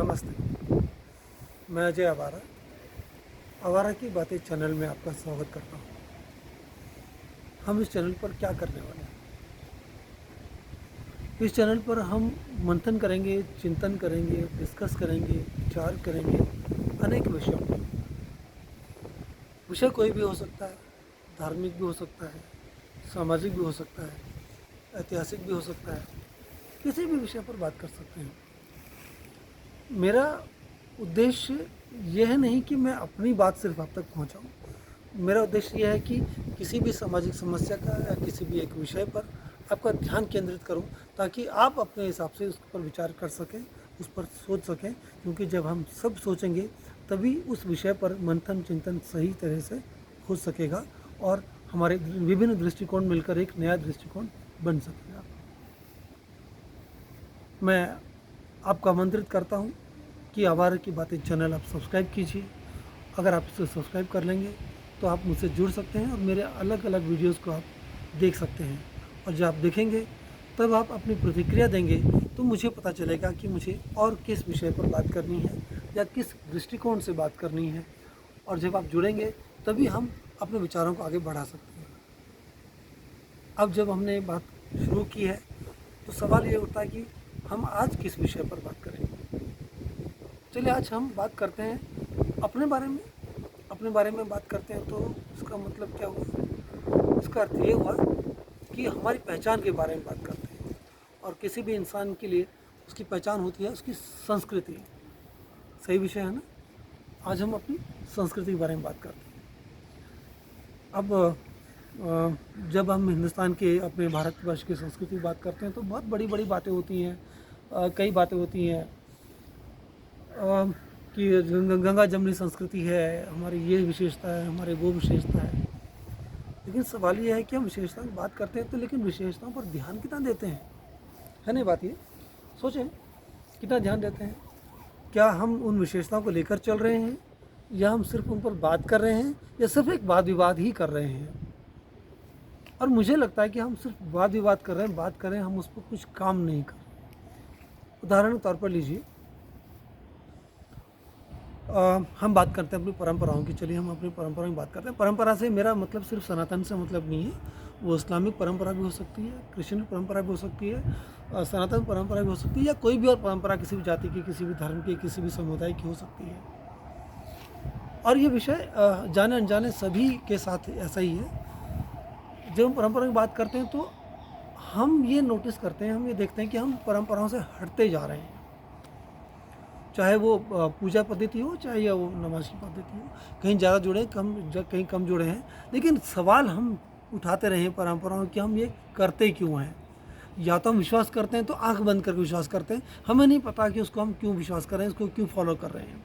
नमस्ते। मैं अजय आवारा आवारा की बातें चैनल में आपका स्वागत करता हूँ। हम इस चैनल पर क्या करने वाले हैं? इस चैनल पर हम मंथन करेंगे, चिंतन करेंगे, डिस्कस करेंगे, विचार करेंगे अनेक विषयों पर। विषय कोई भी हो सकता है, धार्मिक भी हो सकता है, सामाजिक भी हो सकता है, ऐतिहासिक भी हो सकता है, किसी भी विषय पर बात कर सकते हैं। मेरा उद्देश्य यह नहीं कि मैं अपनी बात सिर्फ आप तक पहुंचाऊं। मेरा उद्देश्य यह है कि किसी भी सामाजिक समस्या का या किसी भी एक विषय पर आपका ध्यान केंद्रित करूं, ताकि आप अपने हिसाब से उस पर विचार कर सकें, उस पर सोच सकें। क्योंकि जब हम सब सोचेंगे तभी उस विषय पर मंथन चिंतन सही तरह से हो सकेगा और हमारे विभिन्न दृष्टिकोण मिलकर एक नया दृष्टिकोण बन सकेगा। मैं आपको आमंत्रित करता हूं कि आवारा की बातें चैनल आप सब्सक्राइब कीजिए। अगर आप इसे सब्सक्राइब कर लेंगे तो आप मुझसे जुड़ सकते हैं और मेरे अलग अलग वीडियोस को आप देख सकते हैं। और जब आप देखेंगे तब आप अपनी प्रतिक्रिया देंगे तो मुझे पता चलेगा कि मुझे और किस विषय पर बात करनी है या किस दृष्टिकोण से बात करनी है। और जब आप जुड़ेंगे तभी हम अपने विचारों को आगे बढ़ा सकते हैं। अब जब हमने बात शुरू की है तो सवाल ये उठता है कि हम आज किस विषय पर बात करेंगे। चलिए आज हम बात करते हैं अपने बारे में। अपने बारे में बात करते हैं तो इसका मतलब क्या हुआ? इसका अर्थ ये हुआ कि हमारी पहचान के बारे में बात करते हैं। और किसी भी इंसान के लिए उसकी पहचान होती है उसकी संस्कृति। सही विषय है ना? आज हम अपनी संस्कृति के बारे में बात करते हैं। अब जब हम हिंदुस्तान के अपने भारतवर्ष की संस्कृति की बात करते हैं तो बहुत बड़ी बड़ी बातें होती हैं। कई बातें होती हैं कि गंगा जमनी संस्कृति है, हमारी ये विशेषता है, हमारे वो विशेषता है। लेकिन सवाल ये है कि हम विशेषता की बात करते हैं तो लेकिन विशेषताओं पर ध्यान कितना देते हैं? है नहीं बात ये? सोचें कितना ध्यान देते हैं। क्या हम उन विशेषताओं को लेकर चल रहे हैं या हम सिर्फ उन पर बात कर रहे हैं या सिर्फ एक वाद विवाद ही कर रहे हैं? और मुझे लगता है कि हम सिर्फ वाद विवाद कर रहे हैं, बात कर रहे हैं, हम उस पर कुछ काम नहीं कर रहे। उदाहरण के तौर पर लीजिए, हम बात करते हैं अपनी परंपराओं की। चलिए हम अपनी परंपराओं की बात करते हैं। परंपरा से मेरा मतलब सिर्फ सनातन से मतलब नहीं है। वो इस्लामिक परंपरा भी हो सकती है, क्रिश्चियन परंपरा भी हो सकती है, सनातन परंपरा भी हो सकती है, या कोई भी और परंपरा किसी भी जाति की, किसी भी धर्म की, किसी भी समुदाय की हो सकती है। और ये विषय जाने अनजाने सभी के साथ ऐसा ही है। जब हम परंपरा की बात करते हैं तो हम ये नोटिस करते हैं, हम ये देखते हैं कि हम परंपराओं से हटते जा रहे हैं। चाहे वो पूजा पद्धति हो, चाहे या वो नमाज की पद्धति हो। कहीं ज़्यादा जुड़े, कहीं कम जुड़े हैं, लेकिन सवाल हम उठाते रहे हैं परंपराओं कि हम ये करते क्यों हैं। या तो हम विश्वास करते हैं तो आंख बंद करके विश्वास करते हैं, हमें नहीं पता कि उसको हम क्यों विश्वास कर रहे हैं, उसको क्यों फॉलो कर रहे हैं।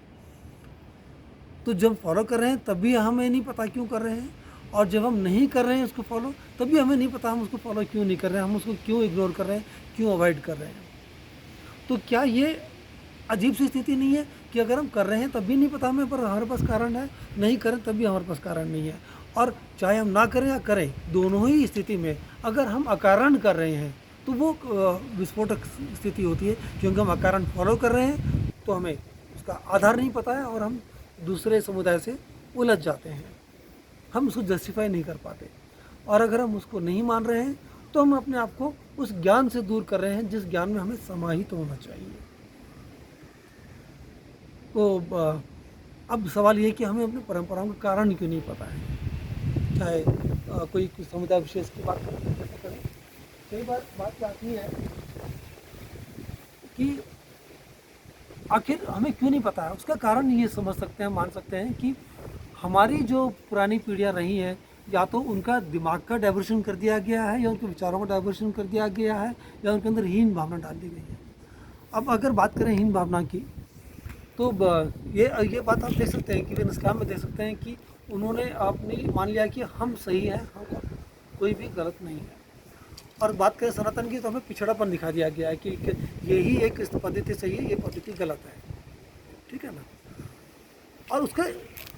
तो जब फॉलो कर रहे हैं तब भी हमें नहीं पता क्यों कर रहे हैं, और जब हम नहीं कर रहे हैं उसको फॉलो, तब भी हमें नहीं पता हम उसको फॉलो क्यों नहीं कर रहे हैं, हम उसको क्यों इग्नोर कर रहे हैं, क्यों अवॉइड कर रहे हैं। तो क्या ये अजीब सी स्थिति नहीं है कि अगर हम कर रहे हैं तब भी नहीं पता हमें, पर हमारे पास कारण है, नहीं करें तब भी हमारे पास कारण नहीं है। और चाहे हम ना करें या करें, दोनों ही स्थिति में अगर हम अकारण कर रहे हैं तो वो विस्फोटक स्थिति होती है। क्योंकि हम अकारण फॉलो कर रहे हैं तो हमें उसका आधार नहीं पता है और हम दूसरे समुदाय से उलझ जाते हैं, हम उसको जस्टिफाई नहीं कर पाते। और अगर हम उसको नहीं मान रहे हैं तो हम अपने आप को उस ज्ञान से दूर कर रहे हैं जिस ज्ञान में हमें समाहित होना चाहिए। तो अब सवाल ये कि हमें अपनी परंपराओं का कारण क्यों नहीं पता है। चाहे कोई समुदाय विशेष की बात करें, कैसे करें, कई बार बात आती है कि आखिर हमें क्यों नहीं पता है। उसका कारण ये समझ सकते हैं, मान सकते हैं कि हमारी जो पुरानी पीढ़ियाँ रही हैं, या तो उनका दिमाग का डाइवर्शन कर दिया गया है, या उनके विचारों का डाइवर्शन कर दिया गया है, या उनके अंदर हीन भावना डाल दी गई है। अब अगर बात करें हीन भावना की, तो ये बात आप देख सकते हैं कि इस्लाम में देख सकते हैं कि उन्होंने अपनी मान लिया कि हम सही हैं, हम कोई भी गलत नहीं है। और बात करें सनातन की तो हमें पिछड़ापन दिखा दिया गया है कि यही एक पद्धति सही है, ये पद्धति गलत है। ठीक है ना? और उसका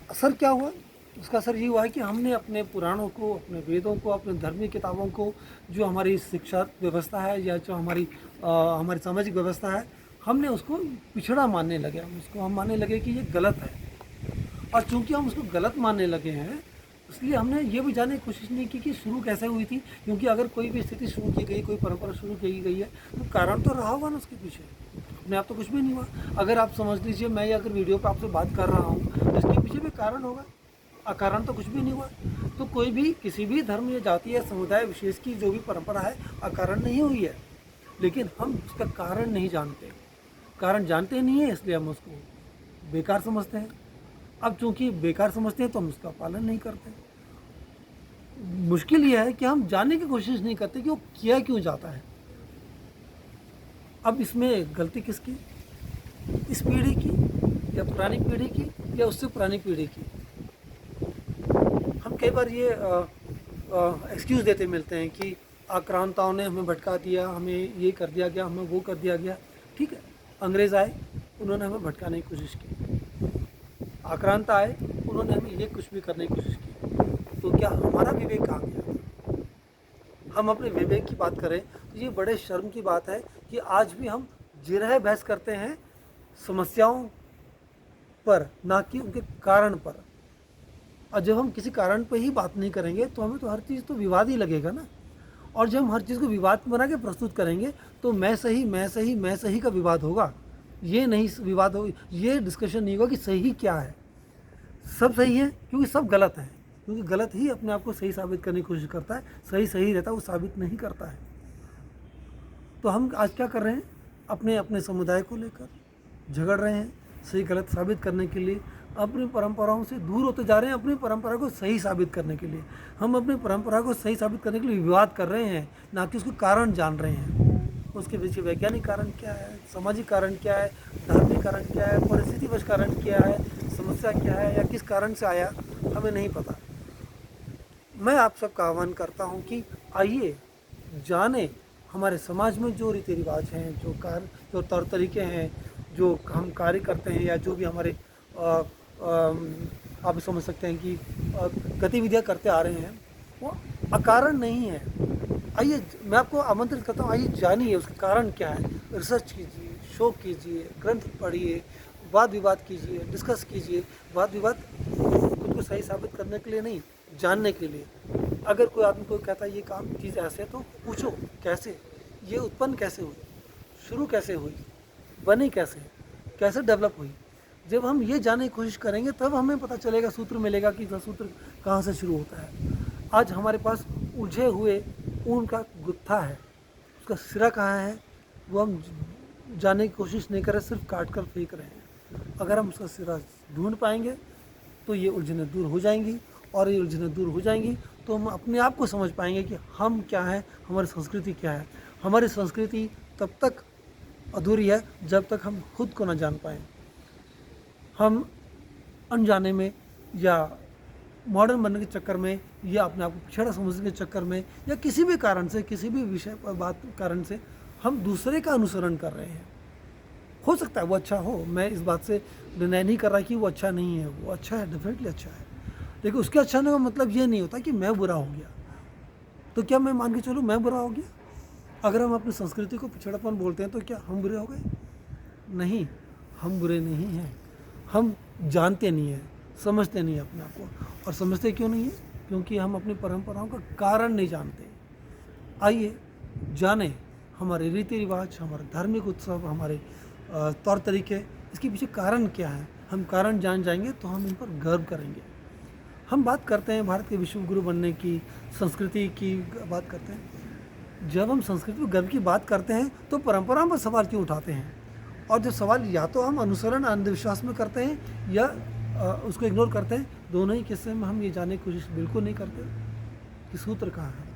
असर क्या हुआ? उसका असर ये हुआ है कि हमने अपने पुराणों को, अपने वेदों को, अपने धर्मीय किताबों को, जो हमारी शिक्षा व्यवस्था है या जो हमारी सामाजिक व्यवस्था है, हमने उसको पिछड़ा मानने लगे, हम मानने लगे कि ये गलत है। और चूंकि हम उसको गलत मानने लगे हैं, इसलिए हमने ये भी जानने की कोशिश नहीं की कि शुरू कैसे हुई थी। क्योंकि अगर कोई भी स्थिति शुरू की गई, कोई परंपरा शुरू की गई है, तो कारण तो रहा होगा ना उसके पीछे। अपने आप तो कुछ भी नहीं हुआ। अगर आप समझ लीजिए, मैं ये अगर वीडियो पे आपसे बात कर रहा हूँ, तो इसके पीछे भी कारण होगा। अकारण तो कुछ भी नहीं हुआ। तो कोई भी किसी भी धर्म या जाति या समुदाय विशेष की जो भी परंपरा है, अकारण नहीं हुई है। लेकिन हम उसका कारण नहीं जानते, कारण जानते नहीं है, इसलिए हम उसको बेकार समझते हैं। अब चूंकि बेकार समझते हैं तो हम उसका पालन नहीं करते। मुश्किल यह है कि हम जानने की कोशिश नहीं करते कि वो किया क्यों जाता है। अब इसमें गलती किसकी, इस पीढ़ी की या पुरानी पीढ़ी की या उससे पुरानी पीढ़ी की। हम कई बार ये एक्सक्यूज़ देते मिलते हैं कि आक्रांताओं ने हमें भटका दिया, हमें ये कर दिया गया, हमें वो कर दिया गया। ठीक है, अंग्रेज़ आए, उन्होंने हमें भटकाने की कोशिश की। आक्रांत आए, उन्होंने हमें ये कुछ भी करने की कोशिश की। तो क्या हमारा विवेक कहाँ गया? हम अपने विवेक की बात करें तो ये बड़े शर्म की बात है कि आज भी हम जिरह बहस करते हैं समस्याओं पर, ना कि उनके कारण पर। और जब हम किसी कारण पर ही बात नहीं करेंगे तो हमें तो हर चीज़ तो विवाद ही लगेगा ना। और जब हम हर चीज़ को विवाद बना के प्रस्तुत करेंगे तो मैं सही, मैं सही, मैं सही का विवाद होगा। ये नहीं विवाद हो, ये डिस्कशन नहीं होगा कि सही क्या है। सब सही है क्योंकि सब गलत है, क्योंकि गलत ही अपने आप को सही साबित करने की कोशिश करता है। सही सही रहता है, वो साबित नहीं करता है। तो हम आज क्या कर रहे हैं, अपने अपने समुदाय को लेकर झगड़ रहे हैं, सही गलत साबित करने के लिए। अपनी परंपराओं से दूर होते जा रहे हैं, अपनी परंपरा को सही साबित करने के लिए। हम अपनी परंपरा को सही साबित करने के लिए विवाद कर रहे हैं, ना कि उसके कारण जान रहे हैं। उसके पीछे वैज्ञानिक कारण क्या है, सामाजिक कारण क्या है, धार्मिक कारण क्या है, परिस्थितिवश कारण क्या है, समस्या क्या है, या किस कारण से आया, हमें नहीं पता। मैं आप सबका आह्वान करता हूं कि आइए जाने हमारे समाज में जो रीति रिवाज हैं, जो तौर तरीके हैं, जो हम कार्य करते हैं, या जो भी हमारे आप समझ सकते हैं कि गतिविधियां करते आ रहे हैं, वो अकारण नहीं है। आइए, मैं आपको आमंत्रित करता हूँ, आइए जानिए उसका कारण क्या है। रिसर्च कीजिए, शोध कीजिए, ग्रंथ पढ़िए, वाद विवाद कीजिए, डिस्कस कीजिए। वाद विवाद खुद को सही साबित करने के लिए नहीं, जानने के लिए। अगर कोई आदमी को कहता है ये काम चीज़ ऐसे, तो पूछो कैसे, ये उत्पन्न कैसे हुई, शुरू कैसे हुई, बनी कैसे, कैसे डेवलप हुई। जब हम ये जानने की कोशिश करेंगे तब हमें पता चलेगा, सूत्र मिलेगा कि सूत्र कहाँ से शुरू होता है। आज हमारे पास उलझे हुए ऊन का गुत्था है, उसका सिरा कहाँ है वो हम जानने की कोशिश नहीं कर रहे, सिर्फ काट कर फेंक रहे हैं। अगर हम उसका सिरा ढूंढ पाएंगे तो ये उलझनें दूर हो जाएंगी, और ये उलझनें दूर हो जाएंगी तो हम अपने आप को समझ पाएंगे कि हम क्या हैं, हमारी संस्कृति क्या है। हमारी संस्कृति तब तक अधूरी है जब तक हम खुद को ना जान पाएँ। हम अनजाने में या मॉडर्न बनने के चक्कर में, या अपने आप को पिछड़ा समझने के चक्कर में, या किसी भी कारण से, किसी भी विषय पर बात कारण से हम दूसरे का अनुसरण कर रहे हैं। हो सकता है वो अच्छा हो, मैं इस बात से डिनाई नहीं कर रहा कि वो अच्छा नहीं है, वो अच्छा है, डेफिनेटली अच्छा है। लेकिन उसके अच्छा होने का मतलब ये नहीं होता कि मैं बुरा हो गया। तो क्या मैं मान के चलूँ मैं बुरा हो गया? अगर हम अपनी संस्कृति को पिछड़ापन बोलते हैं तो क्या हम बुरे हो गए? नहीं, हम बुरे नहीं हैं। हम जानते नहीं हैं, समझते नहीं हैं अपने आप को। और समझते क्यों नहीं है? क्योंकि हम अपनी परंपराओं का कारण नहीं जानते। आइए जाने हमारे रीति रिवाज, हमारे धार्मिक उत्सव, हमारे तौर तरीके, इसके पीछे कारण क्या है। हम कारण जान जाएंगे तो हम इन पर गर्व करेंगे। हम बात करते हैं भारत के विश्व गुरु बनने की, संस्कृति की बात करते हैं। जब हम संस्कृति और गर्व की बात करते हैं तो परंपराओं पर सवाल क्यों उठाते हैं? और जो सवाल या तो हम अनुसरण अंधविश्वास में करते हैं या उसको इग्नोर करते हैं। दोनों ही किस्से में हम ये जानने की कोशिश बिल्कुल नहीं करते कि सूत्र कहाँ है।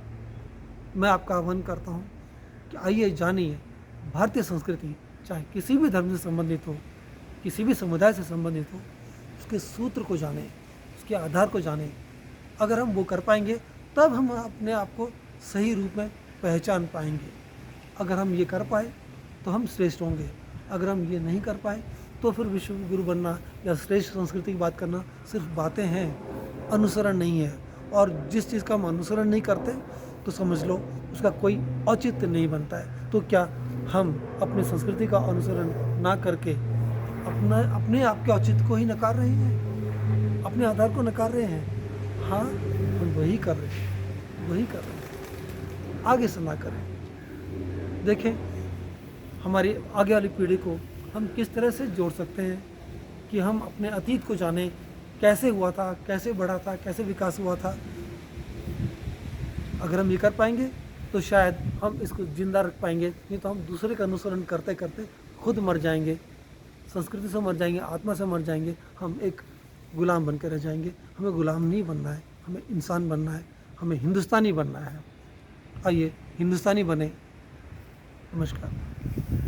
मैं आपका आह्वान करता हूँ कि आइए जानिए भारतीय संस्कृति, चाहे किसी भी धर्म से संबंधित हो, किसी भी समुदाय से संबंधित हो, उसके सूत्र को जानें, उसके आधार को जानें। अगर हम वो कर पाएंगे तब हम अपने आप को सही रूप में पहचान पाएंगे। अगर हम ये कर पाए तो हम श्रेष्ठ होंगे। अगर हम ये नहीं कर पाए तो फिर विश्व गुरु बनना या श्रेष्ठ संस्कृति की बात करना सिर्फ बातें हैं, अनुसरण नहीं है। और जिस चीज़ का हम अनुसरण नहीं करते तो समझ लो उसका कोई औचित्य नहीं बनता है। तो क्या हम अपनी संस्कृति का अनुसरण ना करके अपने आप के औचित्य को ही नकार रहे हैं, अपने आधार को नकार रहे हैं। हाँ, हम वही कर रहे हैं, वही कर रहे हैं, आगे से ना करें। देखें, हमारी आगे वाली पीढ़ी को हम किस तरह से जोड़ सकते हैं कि हम अपने अतीत को जानें, कैसे हुआ था, कैसे बढ़ा था, कैसे विकास हुआ था। अगर हम ये कर पाएंगे तो शायद हम इसको ज़िंदा रख पाएंगे, नहीं तो हम दूसरे का अनुसरण करते करते खुद मर जाएंगे, संस्कृति से मर जाएंगे, आत्मा से मर जाएंगे, हम एक गुलाम बन के रह जाएंगे। हमें गुलाम नहीं बनना है, हमें इंसान बनना है, हमें हिंदुस्तानी बनना है। आइए हिंदुस्तानी बने। नमस्कार।